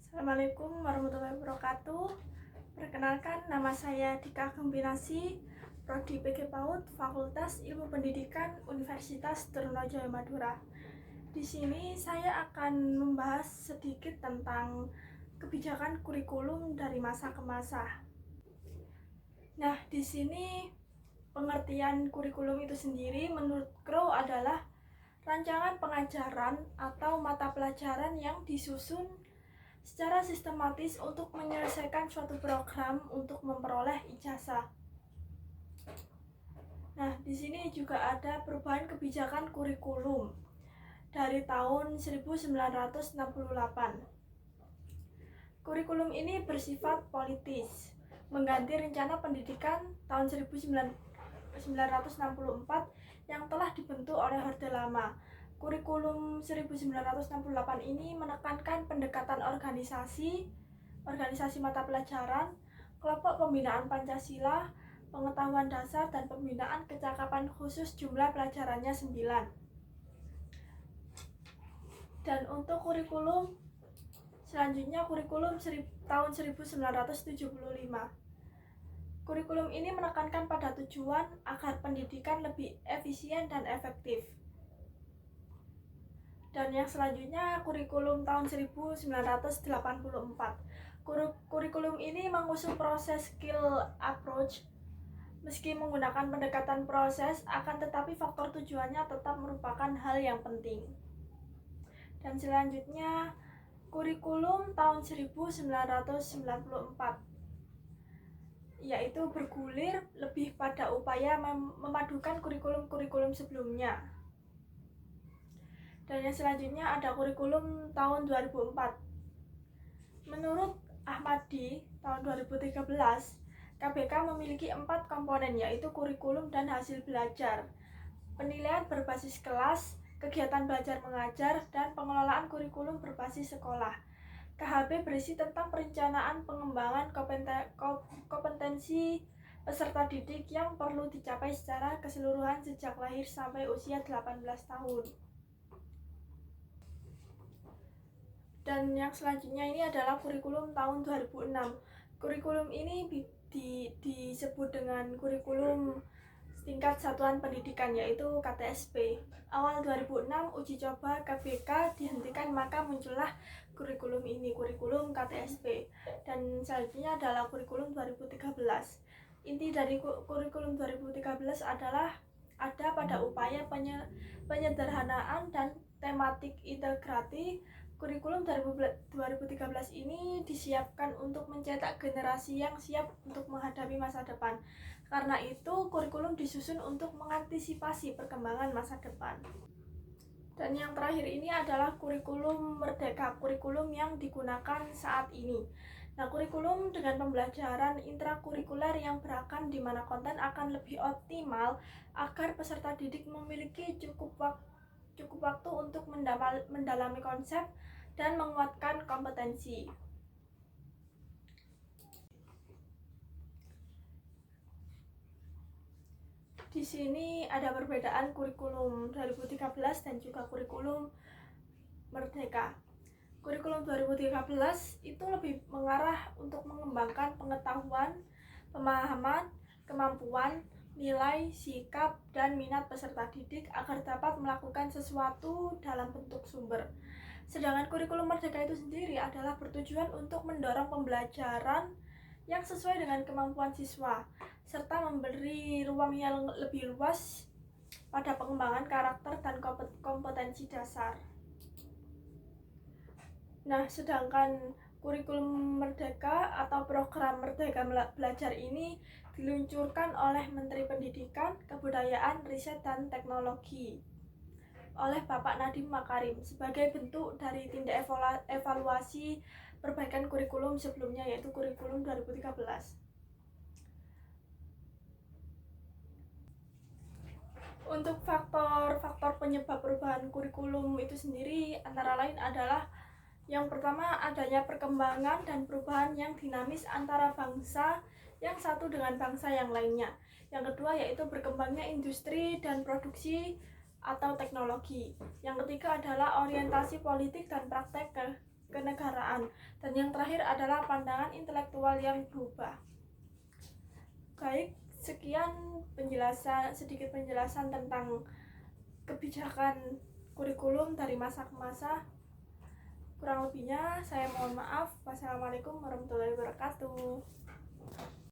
Assalamualaikum warahmatullahi wabarakatuh. Perkenalkan, nama saya Dika Gembinasi, Prodi PG PAUD, Fakultas Ilmu Pendidikan Universitas Trunojoyo Madura. Di sini saya akan membahas sedikit tentang kebijakan kurikulum dari masa ke masa. Nah, di sini pengertian kurikulum itu sendiri menurut Crow adalah rancangan pengajaran atau mata pelajaran yang disusun secara sistematis untuk menyelesaikan suatu program untuk memperoleh ijazah. Nah, di sini juga ada perubahan kebijakan kurikulum dari tahun 1968. Kurikulum ini bersifat politis, mengganti rencana pendidikan tahun 1964 yang telah dibentuk oleh Orde Lama. Kurikulum 1968 ini menekankan pendekatan organisasi mata pelajaran, kelompok pembinaan Pancasila, pengetahuan dasar, dan pembinaan kecakapan khusus. Jumlah pelajarannya 9. Dan untuk kurikulum selanjutnya, kurikulum tahun 1975. Kurikulum ini menekankan pada tujuan agar pendidikan lebih efisien dan efektif. Dan yang selanjutnya, kurikulum tahun 1984. Kurikulum ini mengusung proses skill approach. Meski menggunakan pendekatan proses, akan tetapi faktor tujuannya tetap merupakan hal yang penting. Dan selanjutnya, kurikulum tahun 1994, yaitu bergulir lebih pada upaya memadukan kurikulum-kurikulum sebelumnya. Dan yang selanjutnya ada kurikulum tahun 2004. Menurut Ahmadi tahun 2013, KBK memiliki 4 komponen, yaitu kurikulum dan hasil belajar, penilaian berbasis kelas, kegiatan belajar mengajar, dan pengelolaan kurikulum berbasis sekolah. KHB berisi tentang perencanaan pengembangan kompetensi peserta didik yang perlu dicapai secara keseluruhan sejak lahir sampai usia 18 tahun. Dan yang selanjutnya ini adalah kurikulum tahun 2006. Kurikulum ini disebut dengan kurikulum tingkat satuan pendidikan, yaitu KTSP. Awal 2006 uji coba KBK dihentikan, maka muncullah kurikulum ini, kurikulum KTSP. Dan selanjutnya adalah kurikulum 2013. Inti dari kurikulum 2013 adalah ada pada upaya penyederhanaan dan tematik integrasi. Kurikulum 2013 ini disiapkan untuk mencetak generasi yang siap untuk menghadapi masa depan. Karena itu, kurikulum disusun untuk mengantisipasi perkembangan masa depan. Dan yang terakhir ini adalah kurikulum merdeka, kurikulum yang digunakan saat ini. Nah, kurikulum dengan pembelajaran intrakurikuler yang beragam di mana konten akan lebih optimal agar peserta didik memiliki cukup waktu untuk mendalami konsep dan menguatkan kompetensi. Di sini ada perbedaan kurikulum 2013 dan juga kurikulum merdeka. Kurikulum 2013 itu lebih mengarah untuk mengembangkan pengetahuan, pemahaman, kemampuan, nilai, sikap, dan minat peserta didik agar dapat melakukan sesuatu dalam bentuk sumber. Sedangkan kurikulum merdeka itu sendiri adalah bertujuan untuk mendorong pembelajaran yang sesuai dengan kemampuan siswa, serta memberi ruang yang lebih luas pada pengembangan karakter dan kompetensi dasar. Nah, sedangkan kurikulum merdeka atau program Merdeka Belajar ini diluncurkan oleh Menteri Pendidikan, Kebudayaan, Riset, dan Teknologi oleh Bapak Nadiem Makarim sebagai bentuk dari tindak evaluasi perbaikan kurikulum sebelumnya, yaitu kurikulum 2013. Untuk faktor penyebab perubahan kurikulum itu sendiri antara lain adalah yang pertama, adanya perkembangan dan perubahan yang dinamis antara bangsa yang satu dengan bangsa yang lainnya. Yang kedua yaitu berkembangnya industri dan produksi atau teknologi. Yang ketiga adalah orientasi politik dan praktek kenegaraan. Dan yang terakhir adalah pandangan intelektual yang berubah. Baik, sekian sedikit penjelasan tentang kebijakan kurikulum dari masa ke masa. Kurang lebihnya saya mohon maaf. Wassalamualaikum warahmatullahi wabarakatuh.